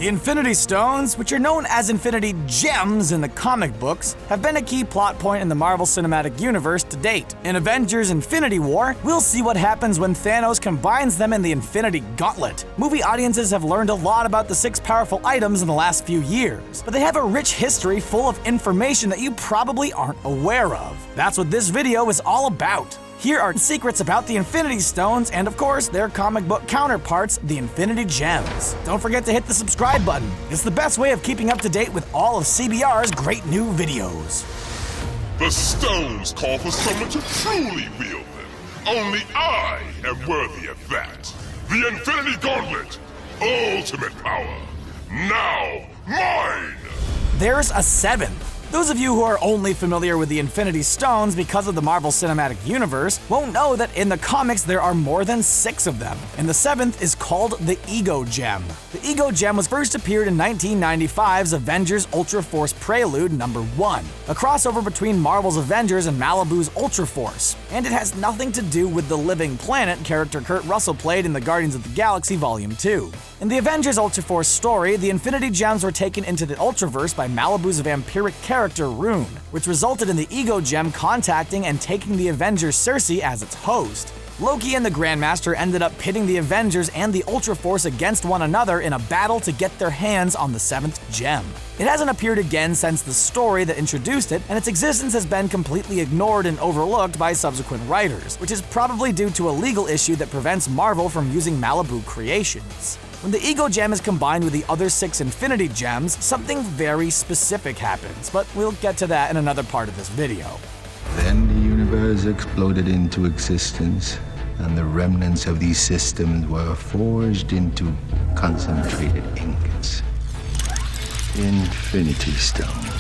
The Infinity Stones, which are known as Infinity Gems in the comic books, have been a key plot point in the Marvel Cinematic Universe to date. In Avengers Infinity War, we'll see what happens when Thanos combines them in the Infinity Gauntlet. Movie audiences have learned a lot about the 6 powerful items in the last few years, but they have a rich history full of information that you probably aren't aware of. That's what this video is all about. Here are secrets about the Infinity Stones and, of course, their comic book counterparts, the Infinity Gems. Don't forget to hit the subscribe button. It's the best way of keeping up to date with all of CBR's great new videos. The stones call for someone to truly wield them. Only I am worthy of that. The Infinity Gauntlet. Ultimate power. Now mine! There's a 7th. Those of you who are only familiar with the Infinity Stones because of the Marvel Cinematic Universe won't know that in the comics there are more than 6 of them, and the 7th is called the Ego Gem. The Ego Gem was first appeared in 1995's Avengers Ultra Force Prelude #1, a crossover between Marvel's Avengers and Malibu's Ultra Force, and it has nothing to do with the Living Planet character Kurt Russell played in the Guardians of the Galaxy Volume 2. In the Avengers Ultra Force story, the Infinity Gems were taken into the Ultraverse by Malibu's vampiric character Rune, which resulted in the Ego Gem contacting and taking the Avengers Cersei as its host. Loki and the Grandmaster ended up pitting the Avengers and the Ultra Force against one another in a battle to get their hands on the 7th gem. It hasn't appeared again since the story that introduced it, and its existence has been completely ignored and overlooked by subsequent writers, which is probably due to a legal issue that prevents Marvel from using Malibu creations. When the Ego Gem is combined with the other 6 Infinity Gems, something very specific happens, but we'll get to that in another part of this video. Then the universe exploded into existence, and the remnants of these systems were forged into concentrated ingots. Infinity Stone.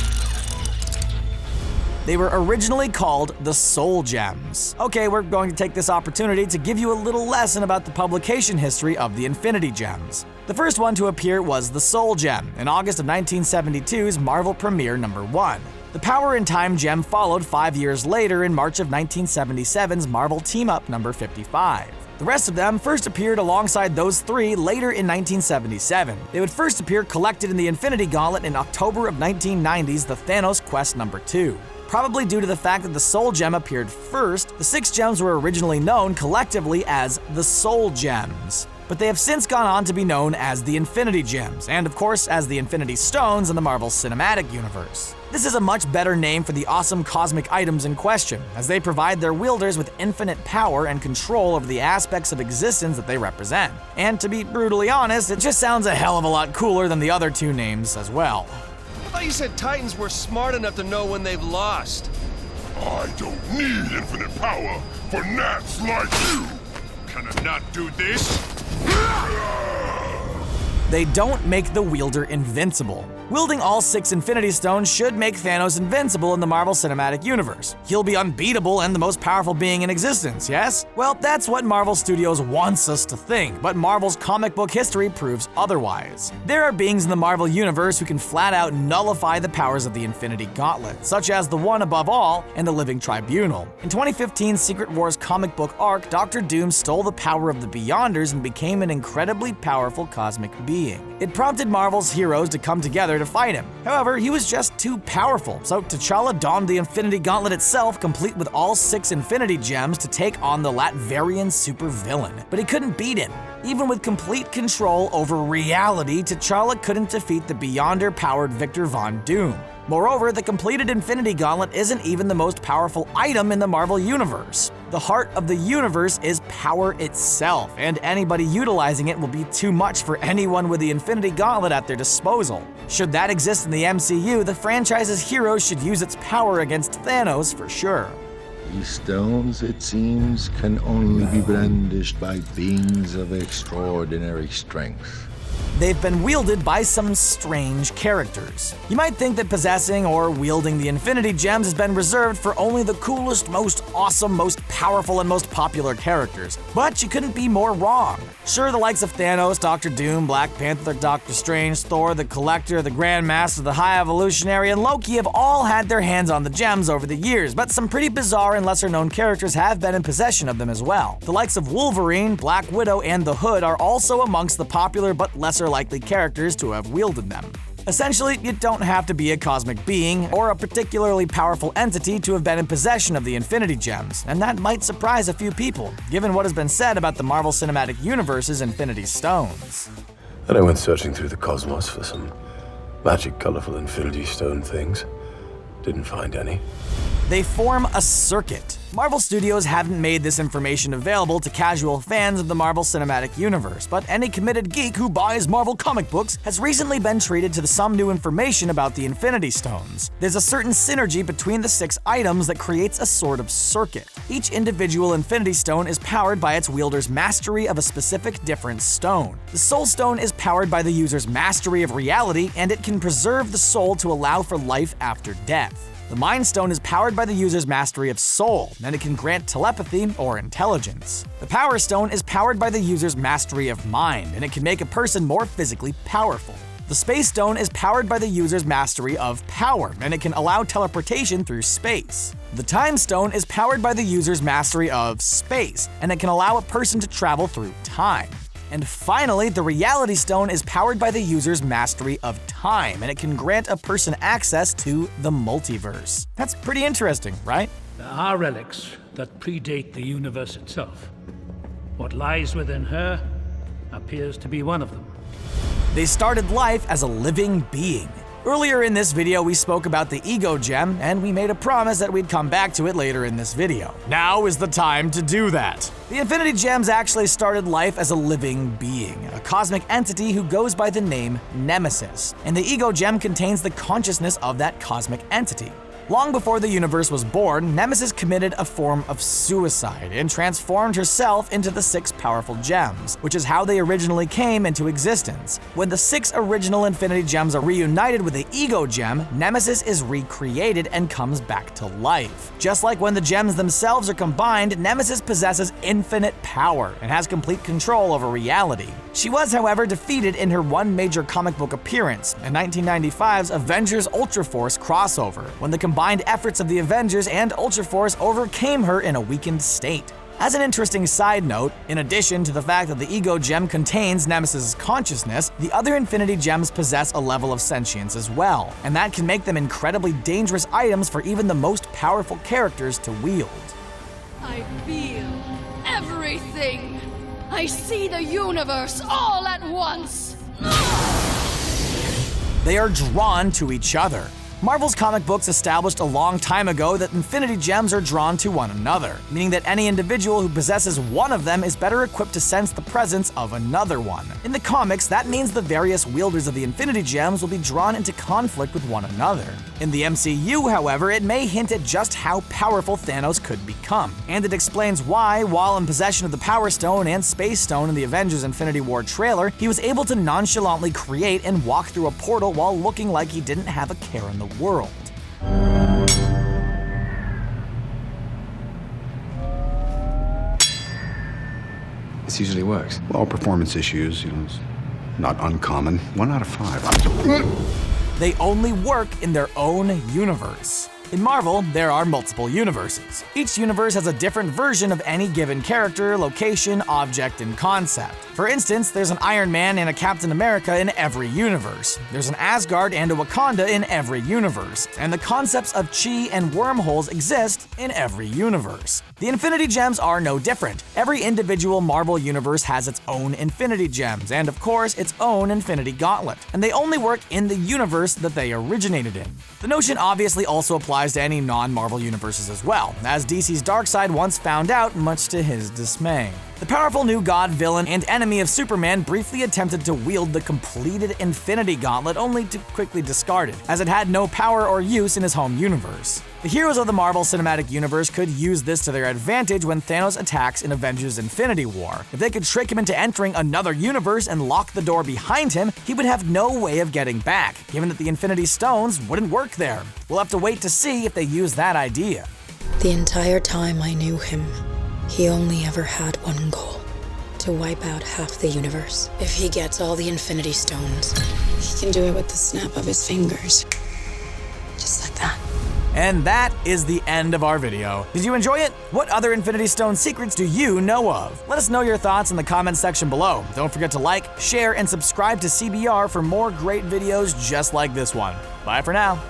They were originally called the Soul Gems. Okay, we're going to take this opportunity to give you a little lesson about the publication history of the Infinity Gems. The first one to appear was the Soul Gem in August of 1972's Marvel Premiere #1. The Power in Time Gem followed 5 years later in March of 1977's Marvel Team Up #55. The rest of them first appeared alongside those 3 later in 1977. They would first appear collected in the Infinity Gauntlet in October of 1990's The Thanos Quest #2. Probably due to the fact that the Soul Gem appeared first, the 6 gems were originally known collectively as the Soul Gems. But they have since gone on to be known as the Infinity Gems, and of course as the Infinity Stones in the Marvel Cinematic Universe. This is a much better name for the awesome cosmic items in question, as they provide their wielders with infinite power and control over the aspects of existence that they represent. And to be brutally honest, it just sounds a hell of a lot cooler than the other 2 names as well. I thought you said Titans were smart enough to know when they've lost. I don't need infinite power for gnats like you. Can I not do this? They don't make the wielder invincible. Wielding all 6 Infinity Stones should make Thanos invincible in the Marvel Cinematic Universe. He'll be unbeatable and the most powerful being in existence, yes? Well, that's what Marvel Studios wants us to think, but Marvel's comic book history proves otherwise. There are beings in the Marvel Universe who can flat out nullify the powers of the Infinity Gauntlet, such as the One Above All and the Living Tribunal. In 2015's Secret Wars comic book arc, Dr. Doom stole the power of the Beyonders and became an incredibly powerful cosmic being. It prompted Marvel's heroes to come together to fight him. However, he was just too powerful, so T'Challa donned the Infinity Gauntlet itself, complete with all 6 Infinity Gems, to take on the Latverian supervillain. But he couldn't beat him. Even with complete control over reality, T'Challa couldn't defeat the Beyonder-powered Victor Von Doom. Moreover, the completed Infinity Gauntlet isn't even the most powerful item in the Marvel Universe. The heart of the universe is power itself, and anybody utilizing it will be too much for anyone with the Infinity Gauntlet at their disposal. Should that exist in the MCU, the franchise's heroes should use its power against Thanos for sure. These stones, it seems, can only be brandished by beings of extraordinary strength. They've been wielded by some strange characters. You might think that possessing or wielding the Infinity Gems has been reserved for only the coolest, most awesome, most powerful, and most popular characters, but you couldn't be more wrong. Sure, the likes of Thanos, Doctor Doom, Black Panther, Doctor Strange, Thor, the Collector, the Grandmaster, the High Evolutionary, and Loki have all had their hands on the gems over the years, but some pretty bizarre and lesser-known characters have been in possession of them as well. The likes of Wolverine, Black Widow, and the Hood are also amongst the popular but lesser lesser likely characters to have wielded them. Essentially, you don't have to be a cosmic being or a particularly powerful entity to have been in possession of the Infinity Gems, and that might surprise a few people, given what has been said about the Marvel Cinematic Universe's Infinity Stones. And I went searching through the cosmos for some magic, colorful Infinity Stone things. Didn't find any. They form a circuit. Marvel Studios haven't made this information available to casual fans of the Marvel Cinematic Universe, but any committed geek who buys Marvel comic books has recently been treated to some new information about the Infinity Stones. There's a certain synergy between the 6 items that creates a sort of circuit. Each individual Infinity Stone is powered by its wielder's mastery of a specific different stone. The Soul Stone is powered by the user's mastery of reality, and it can preserve the soul to allow for life after death. The Mind Stone is powered by the user's mastery of soul, and it can grant telepathy or intelligence. The Power Stone is powered by the user's mastery of mind, and it can make a person more physically powerful. The Space Stone is powered by the user's mastery of power, and it can allow teleportation through space. The Time Stone is powered by the user's mastery of space, and it can allow a person to travel through time. And finally, the Reality Stone is powered by the user's mastery of time, and it can grant a person access to the multiverse. That's pretty interesting, right? There are relics that predate the universe itself. What lies within her appears to be one of them. They started life as a living being. Earlier in this video, we spoke about the Ego Gem, and we made a promise that we'd come back to it later in this video. Now is the time to do that. The Infinity Gems actually started life as a living being, a cosmic entity who goes by the name Nemesis, and the Ego Gem contains the consciousness of that cosmic entity. Long before the universe was born, Nemesis committed a form of suicide and transformed herself into the 6 powerful gems, which is how they originally came into existence. When the 6 original Infinity Gems are reunited with the Ego Gem, Nemesis is recreated and comes back to life. Just like when the gems themselves are combined, Nemesis possesses infinite power and has complete control over reality. She was, however, defeated in her one major comic book appearance, in 1995's Avengers Ultra Force crossover, when the combined efforts of the Avengers and Ultra Force overcame her in a weakened state. As an interesting side note, in addition to the fact that the Ego Gem contains Nemesis' consciousness, the other Infinity Gems possess a level of sentience as well, and that can make them incredibly dangerous items for even the most powerful characters to wield. I feel everything. I see the universe all at once. They are drawn to each other. Marvel's comic books established a long time ago that Infinity Gems are drawn to one another, meaning that any individual who possesses one of them is better equipped to sense the presence of another one. In the comics, that means the various wielders of the Infinity Gems will be drawn into conflict with one another. In the MCU, however, it may hint at just how powerful Thanos could become, and it explains why, while in possession of the Power Stone and Space Stone in the Avengers Infinity War trailer, he was able to nonchalantly create and walk through a portal while looking like he didn't have a care in the world. This usually works. Well, performance issues, it's not uncommon. 1 out of 5. They only work in their own universe. In Marvel, there are multiple universes. Each universe has a different version of any given character, location, object, and concept. For instance, there's an Iron Man and a Captain America in every universe. There's an Asgard and a Wakanda in every universe. And the concepts of chi and wormholes exist in every universe. The Infinity Gems are no different. Every individual Marvel universe has its own Infinity Gems, and of course, its own Infinity Gauntlet. And they only work in the universe that they originated in. The notion obviously also applies to any non-Marvel universes as well, as DC's Darkseid once found out, much to his dismay. The powerful new god, villain, and enemy of Superman briefly attempted to wield the completed Infinity Gauntlet, only to quickly discard it, as it had no power or use in his home universe. The heroes of the Marvel Cinematic Universe could use this to their advantage when Thanos attacks in Avengers Infinity War. If they could trick him into entering another universe and lock the door behind him, he would have no way of getting back, given that the Infinity Stones wouldn't work there. We'll have to wait to see if they use that idea. The entire time I knew him, he only ever had one goal: to wipe out half the universe. If he gets all the Infinity Stones, he can do it with the snap of his fingers. Just like that. And that is the end of our video. Did you enjoy it? What other Infinity Stone secrets do you know of? Let us know your thoughts in the comments section below. Don't forget to like, share, and subscribe to CBR for more great videos just like this one. Bye for now.